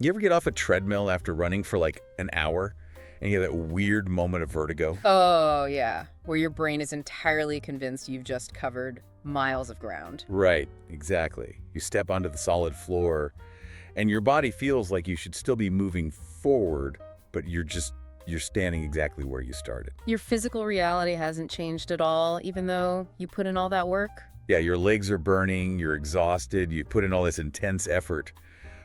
You ever get off a treadmill after running for like an hour and you have that weird moment of vertigo? Oh, yeah, where your brain is entirely convinced you've just covered miles of ground. Right, exactly. You step onto the solid floor and your body feels like you should still be moving forward, but you're standing exactly where you started. Your physical reality hasn't changed at all, even though you put in all that work. Yeah, your legs are burning, you're exhausted, you put in all this intense effort,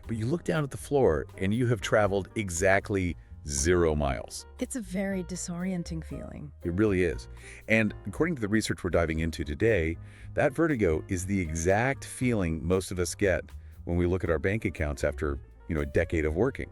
but you look down at the floor and you have traveled exactly 0 miles. It's a very disorienting feeling. It really is. And according to the research we're diving into today, that vertigo is the exact feeling most of us get when we look at our bank accounts after, a decade of working.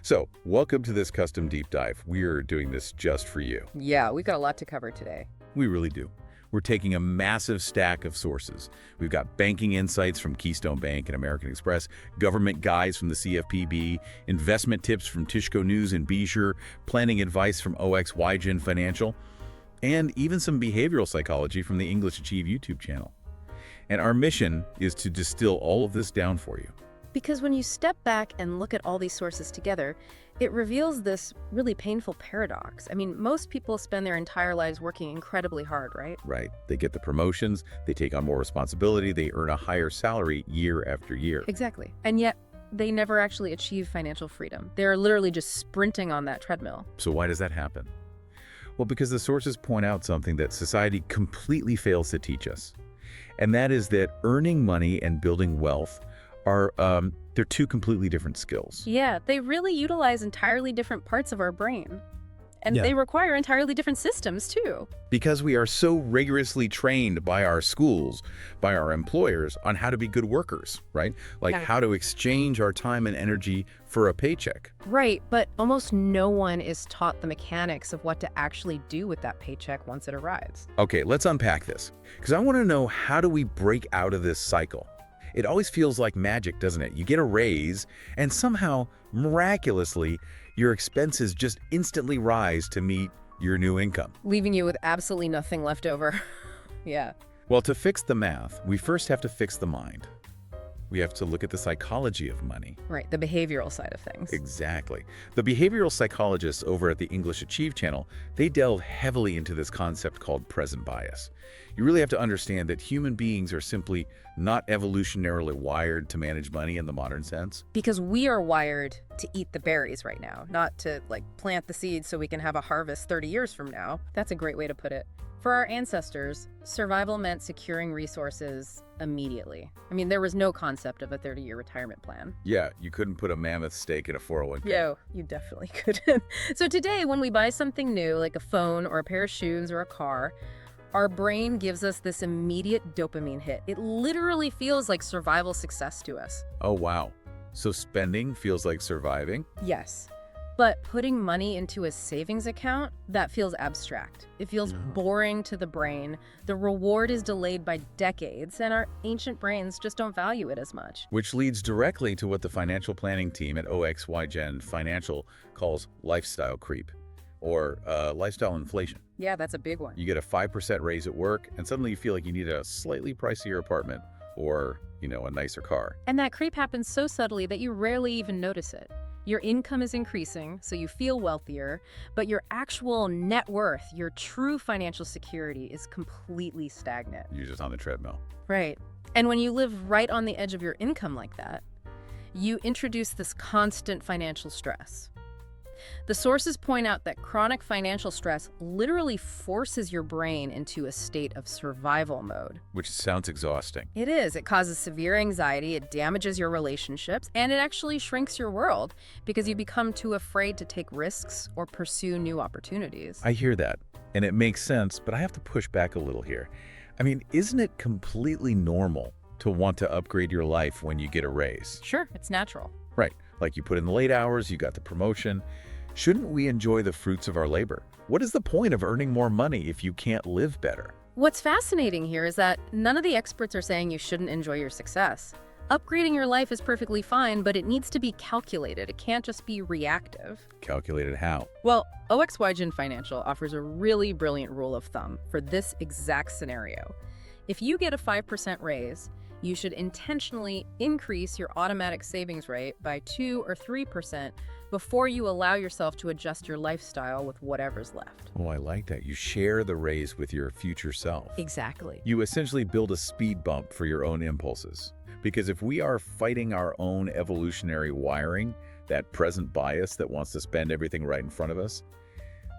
So, welcome to this custom deep dive. We're doing this just for you. Yeah, we've got a lot to cover today. We really do. We're taking a massive stack of sources. We've got banking insights from Keystone Bank and American Express, government guides from the CFPB, investment tips from Tishko News and Bijur, planning advice from OXYGen Financial, and even some behavioral psychology from the English Achieve YouTube channel. And our mission is to distill all of this down for you. Because when you step back and look at all these sources together, it reveals this really painful paradox. I mean, most people spend their entire lives working incredibly hard, right? Right. They get the promotions, they take on more responsibility, they earn a higher salary year after year. Exactly. And yet, they never actually achieve financial freedom. They're literally just sprinting on that treadmill. So why does that happen? Well, because the sources point out something that society completely fails to teach us. And that is that earning money and building wealth are they're two completely different skills. Yeah, they really utilize entirely different parts of our brain. And they require entirely different systems, too. Because we are so rigorously trained by our schools, by our employers, on how to be good workers, right? Like how to exchange our time and energy for a paycheck. Right, but almost no one is taught the mechanics of what to actually do with that paycheck once it arrives. Okay, let's unpack this. Because I want to know, how do we break out of this cycle? It always feels like magic, doesn't it? You get a raise, and somehow, miraculously, your expenses just instantly rise to meet your new income. Leaving you with absolutely nothing left over. Yeah. Well, to fix the math, we first have to fix the mind. We have to look at the psychology of money. Right, the behavioral side of things. Exactly. The behavioral psychologists over at the English Achieve channel, they delve heavily into this concept called present bias. You really have to understand that human beings are simply not evolutionarily wired to manage money in the modern sense. Because we are wired to eat the berries right now, not to, plant the seeds so we can have a harvest 30 years from now. That's a great way to put it. For our ancestors, survival meant securing resources immediately. I mean, there was no concept of a 30-year retirement plan. Yeah, you couldn't put a mammoth stake in a 401k. Yo, you definitely couldn't. So today, when we buy something new, like a phone or a pair of shoes or a car, our brain gives us this immediate dopamine hit. It literally feels like survival success to us. Oh, wow. So spending feels like surviving? Yes. But putting money into a savings account, that feels abstract. It feels boring to the brain. The reward is delayed by decades, and our ancient brains just don't value it as much. Which leads directly to what the financial planning team at OXYGen Financial calls lifestyle creep, or lifestyle inflation. Yeah, that's a big one. You get a 5% raise at work, and suddenly you feel like you need a slightly pricier apartment or, a nicer car. And that creep happens so subtly that you rarely even notice it. Your income is increasing, so you feel wealthier, but your actual net worth, your true financial security, is completely stagnant. You're just on the treadmill. Right. And when you live right on the edge of your income like that, you introduce this constant financial stress. The sources point out that chronic financial stress literally forces your brain into a state of survival mode. Which sounds exhausting. It is. It causes severe anxiety, it damages your relationships, and it actually shrinks your world because you become too afraid to take risks or pursue new opportunities. I hear that, and it makes sense, but I have to push back a little here. I mean, isn't it completely normal to want to upgrade your life when you get a raise? Sure, it's natural. Right. Like you put in the late hours, you got the promotion. Shouldn't we enjoy the fruits of our labor? What is the point of earning more money if you can't live better? What's fascinating here is that none of the experts are saying you shouldn't enjoy your success. Upgrading your life is perfectly fine, but it needs to be calculated. It can't just be reactive. Calculated how? Well, OXYGen Financial offers a really brilliant rule of thumb for this exact scenario. If you get a 5% raise, You should intentionally increase your automatic savings rate by 2 or 3% before you allow yourself to adjust your lifestyle with whatever's left. Oh, I like that. You share the raise with your future self. Exactly. You essentially build a speed bump for your own impulses. Because if we are fighting our own evolutionary wiring, that present bias that wants to spend everything right in front of us,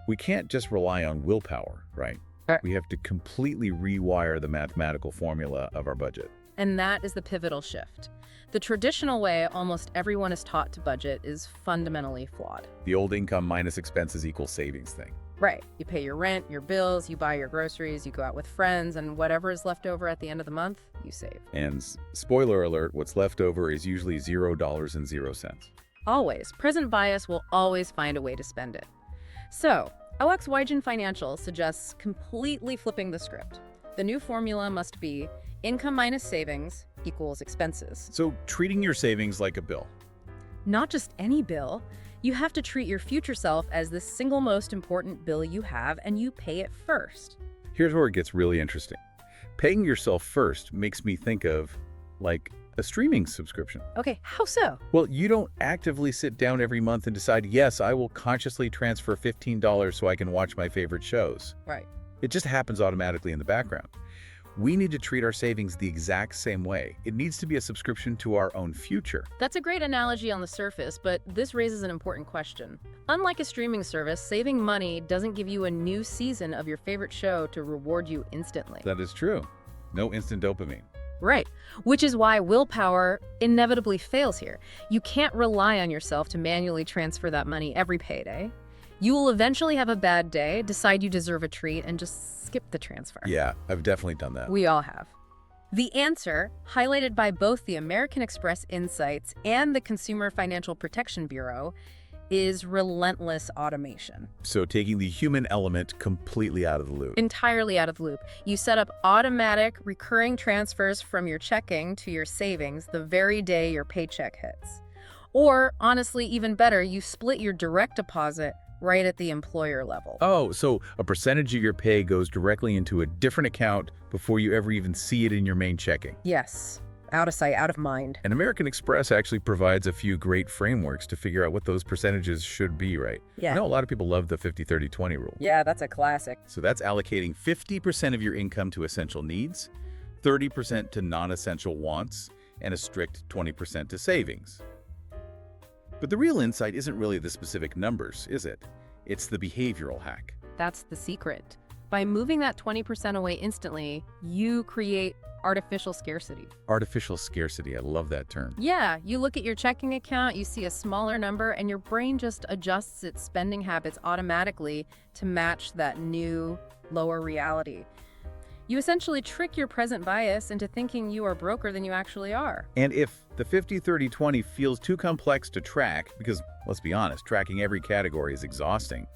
we can't just rely on willpower, right? Right. We have to completely rewire the mathematical formula of our budget. And that is the pivotal shift. The traditional way almost everyone is taught to budget is fundamentally flawed. The old income minus expenses equals savings thing. Right. You pay your rent, your bills, you buy your groceries, you go out with friends, and whatever is left over at the end of the month, you save. And spoiler alert, what's left over is usually $0.00. Always. Present bias will always find a way to spend it. So, OX Wygen Financial suggests completely flipping the script. The new formula must be income minus savings equals expenses. So treating your savings like a bill. Not just any bill. You have to treat your future self as the single most important bill you have, and you pay it first. Here's where it gets really interesting. Paying yourself first makes me think of, like, a streaming subscription. Okay, how so? Well, you don't actively sit down every month and decide, yes, I will consciously transfer $15 so I can watch my favorite shows. Right. It just happens automatically in the background. We need to treat our savings the exact same way. It needs to be a subscription to our own future. That's a great analogy on the surface, but this raises an important question. Unlike a streaming service, saving money doesn't give you a new season of your favorite show to reward you instantly. That is true. No instant dopamine. Right, which is why willpower inevitably fails here. You can't rely on yourself to manually transfer that money every payday. You will eventually have a bad day, decide you deserve a treat, and just skip the transfer. Yeah, I've definitely done that. We all have. The answer, highlighted by both the American Express Insights and the Consumer Financial Protection Bureau, is relentless automation. So taking the human element completely out of the loop. Entirely out of the loop. You set up automatic, recurring transfers from your checking to your savings the very day your paycheck hits. Or, honestly, even better, you split your direct deposit right at the employer level. Oh, so a percentage of your pay goes directly into a different account before you ever even see it in your main checking. Yes. Out of sight, out of mind. And American Express actually provides a few great frameworks to figure out what those percentages should be, right? Yeah. I know a lot of people love the 50-30-20 rule. Yeah, that's a classic. So that's allocating 50% of your income to essential needs, 30% to non-essential wants, and a strict 20% to savings. But the real insight isn't really the specific numbers, is it? It's the behavioral hack. That's the secret. By moving that 20% away instantly, you create artificial scarcity. Artificial scarcity, I love that term. Yeah, you look at your checking account, you see a smaller number, and your brain just adjusts its spending habits automatically to match that new, lower reality. You essentially trick your present bias into thinking you are broker than you actually are. And if the 50-30-20 feels too complex to track, because let's be honest, tracking every category is exhausting,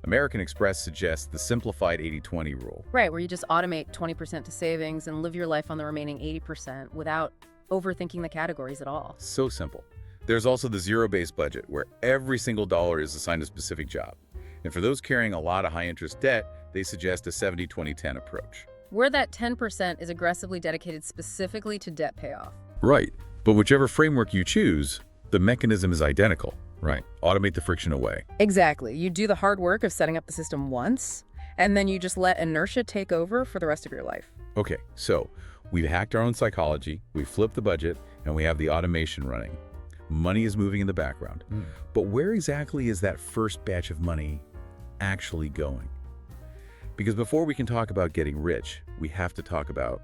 American Express suggests the simplified 80-20 rule. Right, where you just automate 20% to savings and live your life on the remaining 80% without overthinking the categories at all. So simple. There's also the zero-based budget, where every single dollar is assigned a specific job. And for those carrying a lot of high-interest debt, they suggest a 70-20-10 approach. Where that 10% is aggressively dedicated specifically to debt payoff. Right. But whichever framework you choose, the mechanism is identical. Right. Automate the friction away. Exactly. You do the hard work of setting up the system once, and then you just let inertia take over for the rest of your life. Okay, so we've hacked our own psychology, we've flipped the budget, and we have the automation running. Money is moving in the background. But where exactly is that first batch of money actually going? Because before we can talk about getting rich, we have to talk about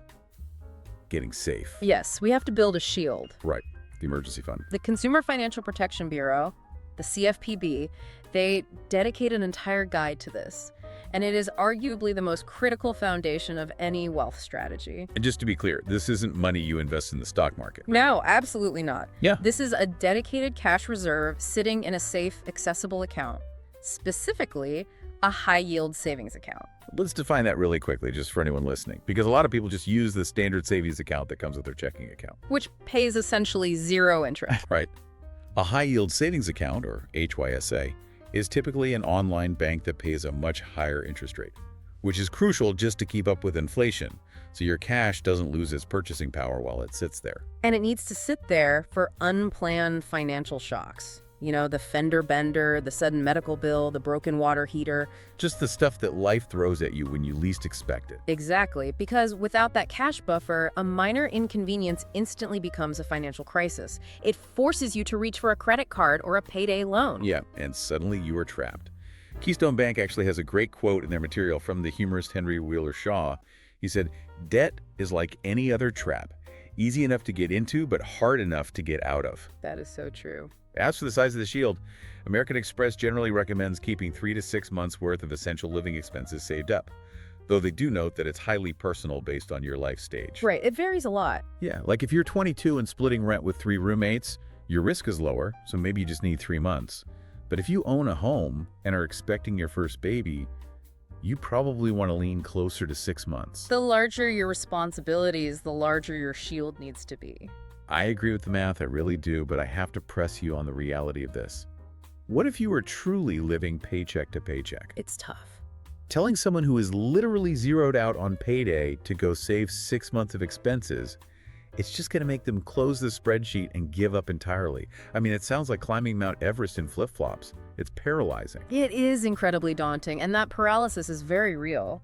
getting safe. Yes, we have to build a shield. Right, the emergency fund. The Consumer Financial Protection Bureau, the CFPB, they dedicate an entire guide to this. And it is arguably the most critical foundation of any wealth strategy. And just to be clear, this isn't money you invest in the stock market. No, absolutely not. Yeah. This is a dedicated cash reserve sitting in a safe, accessible account, specifically a high-yield savings account. Let's define that really quickly, just for anyone listening, because a lot of people just use the standard savings account that comes with their checking account. Which pays essentially zero interest. Right. A high-yield savings account, or HYSA, is typically an online bank that pays a much higher interest rate, which is crucial just to keep up with inflation, so your cash doesn't lose its purchasing power while it sits there. And it needs to sit there for unplanned financial shocks. You know, the fender bender, the sudden medical bill, the broken water heater. Just the stuff that life throws at you when you least expect it. Exactly, because without that cash buffer, a minor inconvenience instantly becomes a financial crisis. It forces you to reach for a credit card or a payday loan. Yeah, and suddenly you are trapped. Keystone Bank actually has a great quote in their material from the humorist Henry Wheeler Shaw. He said, "Debt is like any other trap, easy enough to get into, but hard enough to get out of." That is so true. As for the size of the shield, American Express generally recommends keeping 3 to 6 months worth of essential living expenses saved up, though they do note that it's highly personal based on your life stage. Right, it varies a lot. Yeah, like if you're 22 and splitting rent with 3 roommates, your risk is lower, so maybe you just need 3 months. But if you own a home and are expecting your first baby, you probably want to lean closer to 6 months. The larger your responsibilities, the larger your shield needs to be. I agree with the math, I really do, but I have to press you on the reality of this. What if you were truly living paycheck to paycheck? It's tough. Telling someone who is literally zeroed out on payday to go save 6 months of expenses, it's just going to make them close the spreadsheet and give up entirely. I mean, it sounds like climbing Mount Everest in flip-flops. It's paralyzing. It is incredibly daunting, and that paralysis is very real.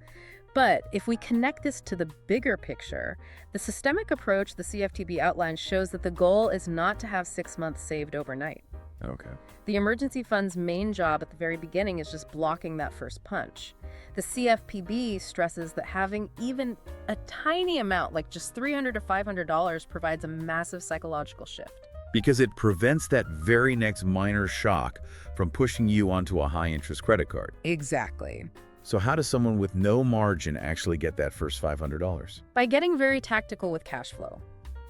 But if we connect this to the bigger picture, the systemic approach the CFPB outlines shows that the goal is not to have 6 months saved overnight. Okay. The emergency fund's main job at the very beginning is just blocking that first punch. The CFPB stresses that having even a tiny amount, like just $300 to $500, provides a massive psychological shift. Because it prevents that very next minor shock from pushing you onto a high-interest credit card. Exactly. So how does someone with no margin actually get that first $500? By getting very tactical with cash flow.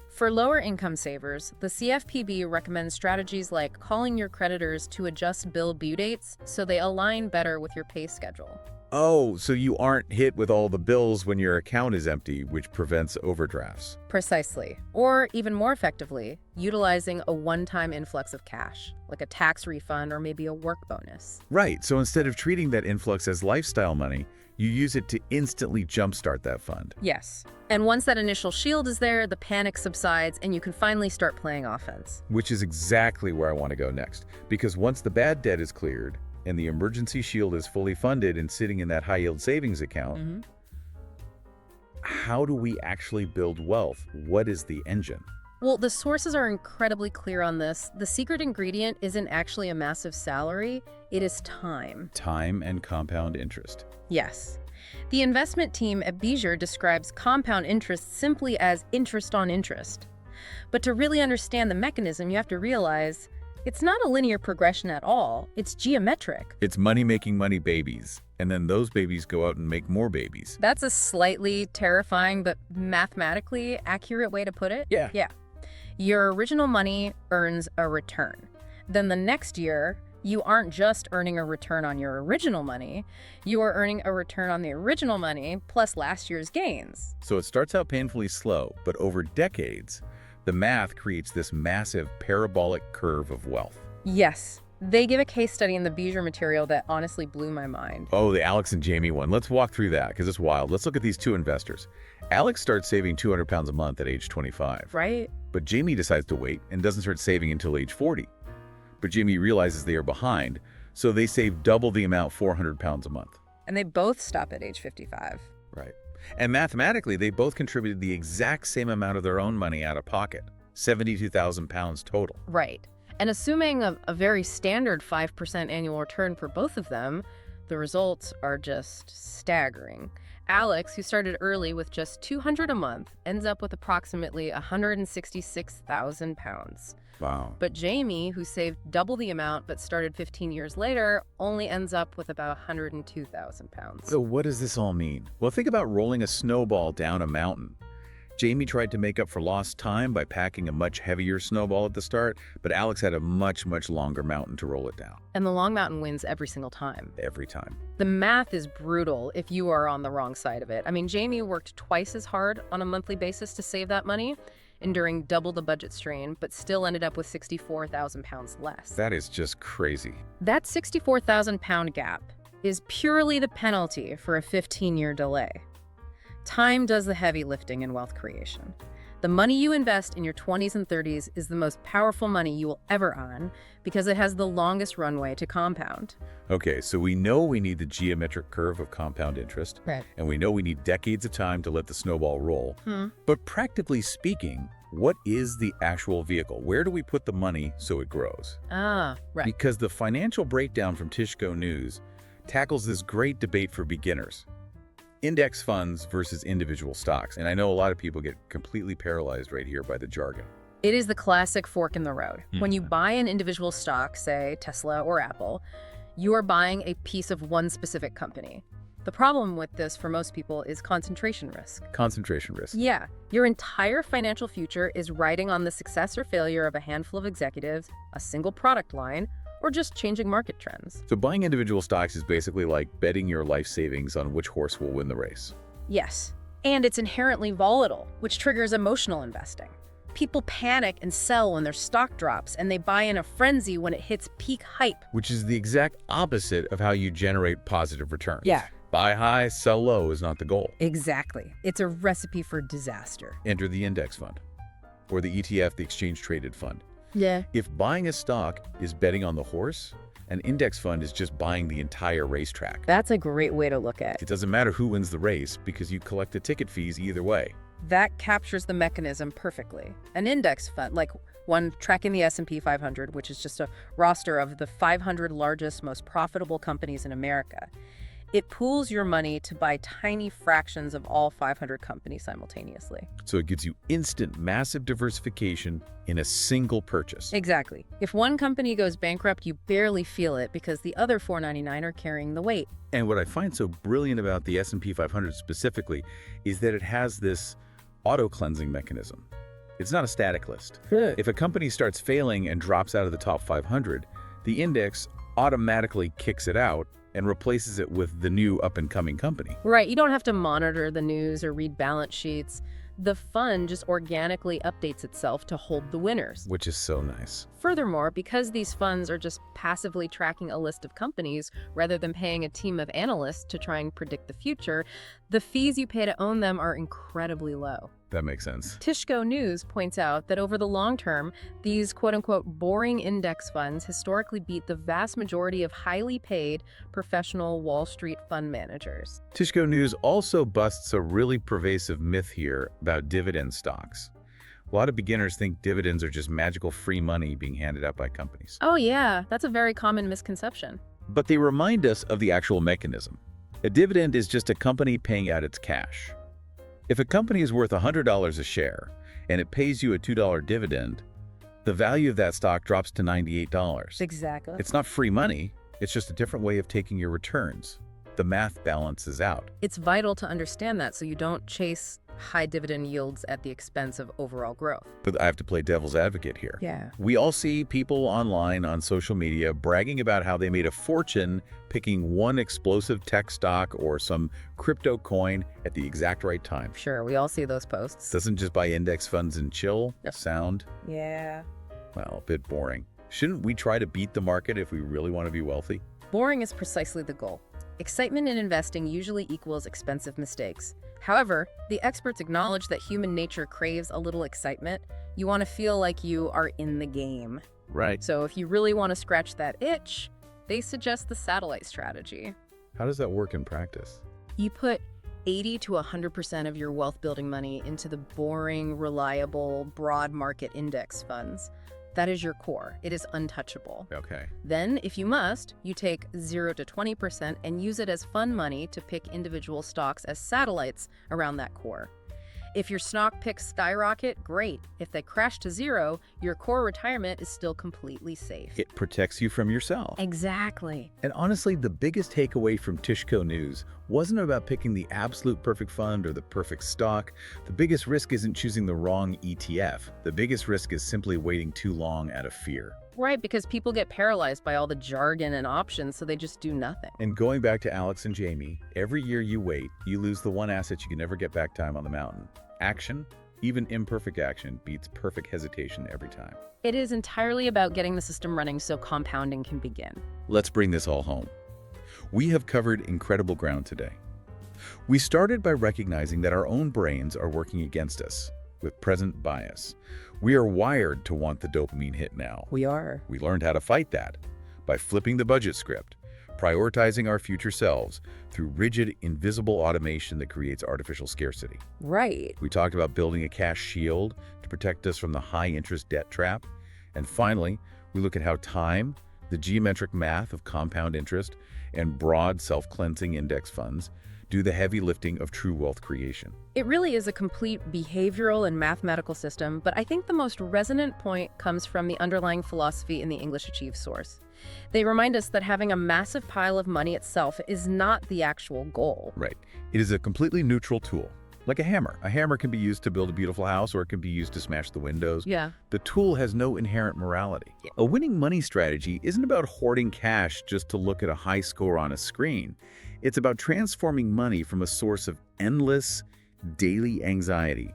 For lower income savers, the CFPB recommends strategies like calling your creditors to adjust bill due dates so they align better with your pay schedule. Oh, so you aren't hit with all the bills when your account is empty, which prevents overdrafts. Precisely. Or even more effectively, utilizing a one-time influx of cash, like a tax refund or maybe a work bonus. Right, so instead of treating that influx as lifestyle money, you use it to instantly jumpstart that fund. Yes. And once that initial shield is there, the panic subsides and you can finally start playing offense. Which is exactly where I want to go next. Because once the bad debt is cleared and the emergency shield is fully funded and sitting in that high-yield savings account, how do we actually build wealth? What is the engine? Well, the sources are incredibly clear on this. The secret ingredient isn't actually a massive salary, it is time. Time and compound interest. Yes. The investment team at Bezier describes compound interest simply as interest on interest. But to really understand the mechanism, you have to realize it's not a linear progression at all. It's geometric. It's money making money babies. And then those babies go out and make more babies. That's a slightly terrifying but mathematically accurate way to put it. Yeah. Your original money earns a return. Then the next year, you aren't just earning a return on your original money, you are earning a return on the original money plus last year's gains. So it starts out painfully slow, but over decades, the math creates this massive parabolic curve of wealth. Yes. They give a case study in the Bezier material that honestly blew my mind. Oh, the Alex and Jamie one. Let's walk through that because it's wild. Let's look at these two investors. Alex starts saving 200 pounds a month at age 25. Right? But Jamie decides to wait and doesn't start saving until age 40. But Jamie realizes they are behind, so they save double the amount, 400 pounds a month. And they both stop at age 55. Right. And mathematically, they both contributed the exact same amount of their own money out of pocket, 72,000 pounds total. Right. And assuming a very standard 5% annual return for both of them, the results are just staggering. Alex, who started early with just $200 a month, ends up with approximately 166,000 pounds. Wow. But Jamie, who saved double the amount but started 15 years later, only ends up with about 102,000 pounds. So what does this all mean? Well, think about rolling a snowball down a mountain. Jamie tried to make up for lost time by packing a much heavier snowball at the start, but Alex had a much, much longer mountain to roll it down. And the long mountain wins every single time. Every time. The math is brutal if you are on the wrong side of it. I mean, Jamie worked twice as hard on a monthly basis to save that money, enduring double the budget strain, but still ended up with 64,000 pounds less. That is just crazy. That 64,000 pound gap is purely the penalty for a 15-year delay. Time does the heavy lifting in wealth creation. The money you invest in your 20s and 30s is the most powerful money you will ever earn because it has the longest runway to compound. Okay, so we know we need the geometric curve of compound interest, Right. and we know we need decades of time to let the snowball roll. But practically speaking, what is the actual vehicle? Where do we put the money so it grows? Right. Because the financial breakdown from Tishko News tackles this great debate for beginners. Index funds versus individual stocks. And I know a lot of people get completely paralyzed right here by the jargon. It is the classic fork in the road. When you buy an individual stock, say Tesla or Apple, you are buying a piece of one specific company. The problem with this for most people is concentration risk. Concentration risk. Yeah, your entire financial future is riding on the success or failure of a handful of executives, a single product line, or just changing market trends. So buying individual stocks is basically like betting your life savings on which horse will win the race. Yes, and it's inherently volatile, which triggers emotional investing. People panic and sell when their stock drops, and they buy in a frenzy when it hits peak hype. Which is the exact opposite of how you generate positive returns. Yeah. Buy high, sell low is not the goal. Exactly. It's a recipe for disaster. Enter the index fund, or the ETF, the exchange traded fund. Yeah. If buying a stock is betting on the horse, an index fund is just buying the entire racetrack. That's a great way to look at it. It doesn't matter who wins the race because you collect the ticket fees either way. That captures the mechanism perfectly. An index fund, like one tracking the S&P 500, which is just a roster of the 500 largest, most profitable companies in America. It pools your money to buy tiny fractions of all 500 companies simultaneously. So it gives you instant, massive diversification in a single purchase. Exactly. If one company goes bankrupt, you barely feel it because the other 499 are carrying the weight. And what I find so brilliant about the S&P 500 specifically is that it has this auto-cleansing mechanism. It's not a static list. If a company starts failing and drops out of the top 500, the index automatically kicks it out and replaces it with the new up-and-coming company. Right. You don't have to monitor the news or read balance sheets. The fund just organically updates itself to hold the winners. Which is so nice. Furthermore, because these funds are just passively tracking a list of companies rather than paying a team of analysts to try and predict the future, the fees you pay to own them are incredibly low. That makes sense. Tishko News points out that over the long term, these quote-unquote boring index funds historically beat the vast majority of highly paid professional Wall Street fund managers. Tishko News also busts a really pervasive myth here about dividend stocks. A lot of beginners think dividends are just magical free money being handed out by companies. Oh yeah, that's a very common misconception. But they remind us of the actual mechanism. A dividend is just a company paying out its cash. If a company is worth $100 a share and it pays you a $2 dividend, the value of that stock drops to $98. Exactly. It's not free money, it's just a different way of taking your returns. The math balances out. It's vital to understand that so you don't chase high dividend yields at the expense of overall growth. But I have to play devil's advocate here. Yeah. We all see people online on social media bragging about how they made a fortune picking one explosive tech stock or some crypto coin at the exact right time. Sure, we all see those posts. Doesn't just buy index funds and chill sound, Yeah. well, a bit boring. Shouldn't we try to beat the market if we really want to be wealthy? Boring is precisely the goal. Excitement in investing usually equals expensive mistakes. However, the experts acknowledge that human nature craves a little excitement. You want to feel like you are in the game. Right. So if you really want to scratch that itch, they suggest the satellite strategy. How does that work in practice? You put 80 to 100% of your wealth building money into the boring, reliable, broad market index funds. That is your core. It is untouchable. Okay. Then, if you must, you take 0 to 20% and use it as fund money to pick individual stocks as satellites around that core. If your stock picks skyrocket, great. If they crash to zero, your core retirement is still completely safe. It protects you from yourself. Exactly. And honestly, the biggest takeaway from Tishko News wasn't about picking the absolute perfect fund or the perfect stock. The biggest risk isn't choosing the wrong ETF. The biggest risk is simply waiting too long out of fear. Right, because people get paralyzed by all the jargon and options, so they just do nothing. And going back to Alex and Jamie, every year you wait, you lose the one asset you can never get back time on the mountain. Action, even imperfect action, beats perfect hesitation every time. It is entirely about getting the system running so compounding can begin. Let's bring this all home. We have covered incredible ground today. We started by recognizing that our own brains are working against us with present bias. We are wired to want the dopamine hit now. We are. We learned how to fight that by flipping the budget script, prioritizing our future selves through rigid, invisible automation that creates artificial scarcity. Right. We talked about building a cash shield to protect us from the high-interest debt trap. And finally, we look at how time, the geometric math of compound interest, and broad self-cleansing index funds do the heavy lifting of true wealth creation. It really is a complete behavioral and mathematical system, but I think the most resonant point comes from the underlying philosophy in the English Achieve source. They remind us that having a massive pile of money itself is not the actual goal. Right. It is a completely neutral tool, like a hammer. A hammer can be used to build a beautiful house, or it can be used to smash the windows. Yeah. The tool has no inherent morality. Yeah. A winning money strategy isn't about hoarding cash just to look at a high score on a screen. It's about transforming money from a source of endless, daily anxiety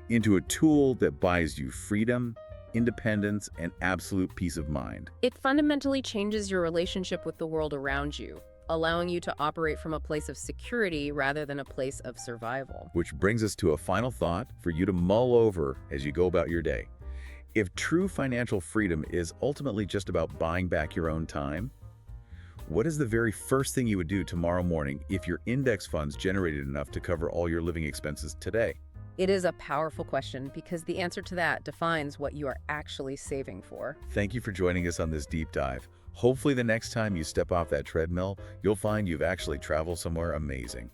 into a tool that buys you freedom, independence, and absolute peace of mind. It fundamentally changes your relationship with the world around you, allowing you to operate from a place of security rather than a place of survival. Which brings us to a final thought for you to mull over as you go about your day. If true financial freedom is ultimately just about buying back your own time, what is the very first thing you would do tomorrow morning if your index funds generated enough to cover all your living expenses today? It is a powerful question because the answer to that defines what you are actually saving for. Thank you for joining us on this deep dive. Hopefully the next time you step off that treadmill, you'll find you've actually traveled somewhere amazing.